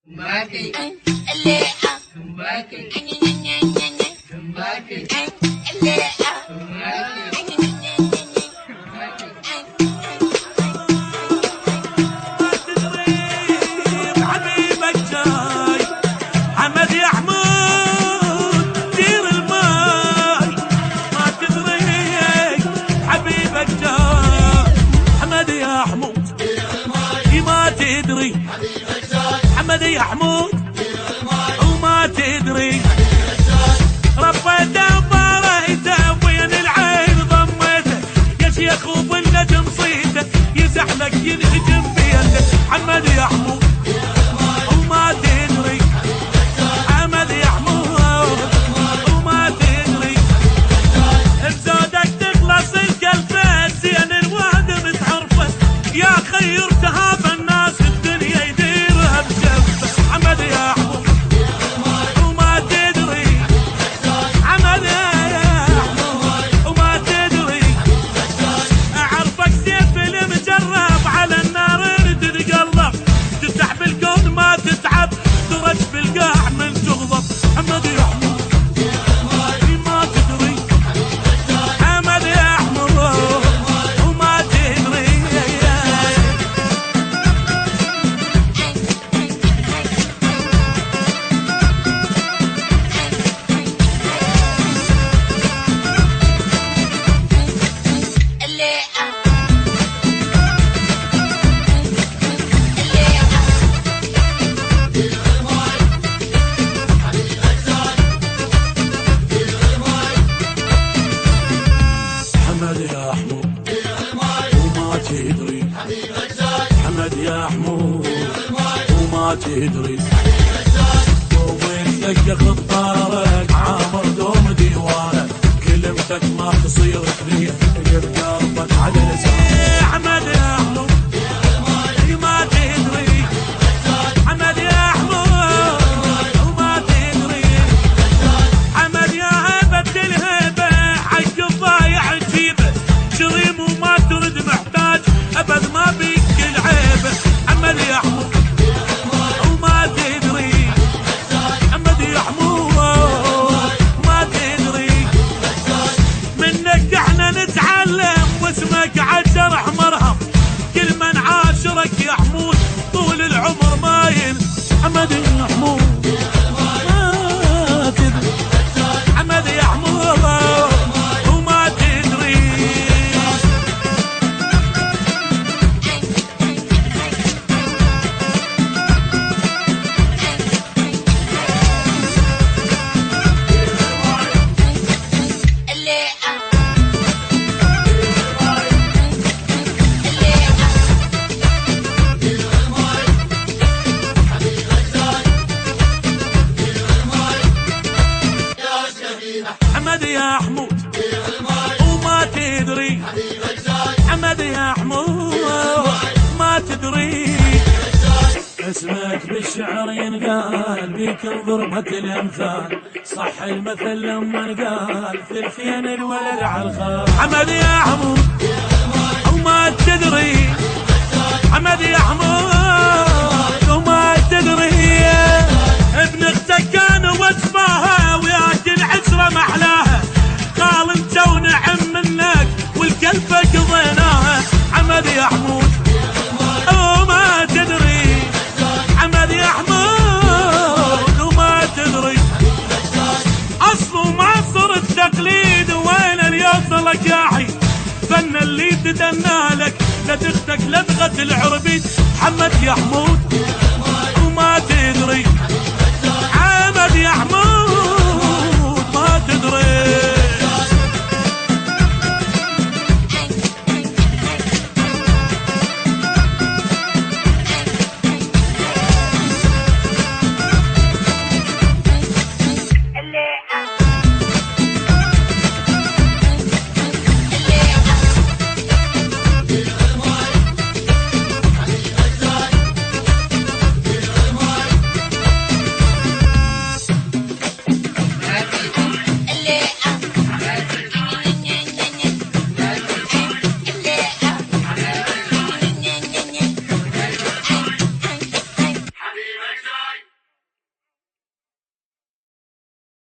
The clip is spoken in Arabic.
Tumbake, tumbake, tumbake, حبيبك جاي حمد يا حمود دير الماي ما تدري حبيبك جاي حمد يا حمود ما تدري حمد يا حمود وما تدري ربيته وباريته وين العين ضميته يا شيخ وظلة مصيته يزحلق ينهجم بيده حمد يا حمود وما تدري حمد يا حمود وما تدري بزودك تخلص الكلفة زين الواد متعرفه يا خير تهاب الناس الدنيا يديرها بجفه حمد يا حمود وما تدري حمد يا حمود وما تدري اعرفك سيف المجرب على النار تتقلب تفتح بالكون ما تتعب ترج بالقاع من تغضب حمد يا حمود ما تدري حمد يا حمود وما تدري حمد يا حمود وما تدري حمد يا حمود وما تدري وين تلقى خطارك عامر دوم ديوانك كلمتك ما تصير كبير قلبك على لسانك حمد يا حمود ما تدري حمد يا حمود وما تدري حمد يا هبة الهبة حق الضايع تجيبه شريم وما ترد محتاج ابد ما بيك العيبه حمد يا حمود وما تدري حمد يا حمود ما تدري منك احنا نتعلم واسمك عالجرح مرهم كل من عاشرك يا حمود طول العمر مايل حمد يا حمود ما تدري حمد يا حمود وما تدري حمد يا حمود وما تدري حمد يا حمود ما تدري اسمك بالشعر ينقال بيك ضربة الامثال صح المثل لما قال ثلثين الولد على الخال حمد يا حمود وما تدري حمد يا حمود وما تدري ابن اختك كان وصفاها وياك العشرة محلاها قال انت ونعم منك والكلفة قضيناها حمد يا حمود وما تدري حمد يا حمود وما تدري اصل ومعصر التقليد وين اللي يوصلك يا حي فن اللي تدنى لك لا تختك لدغة العربيد حمد يا حمود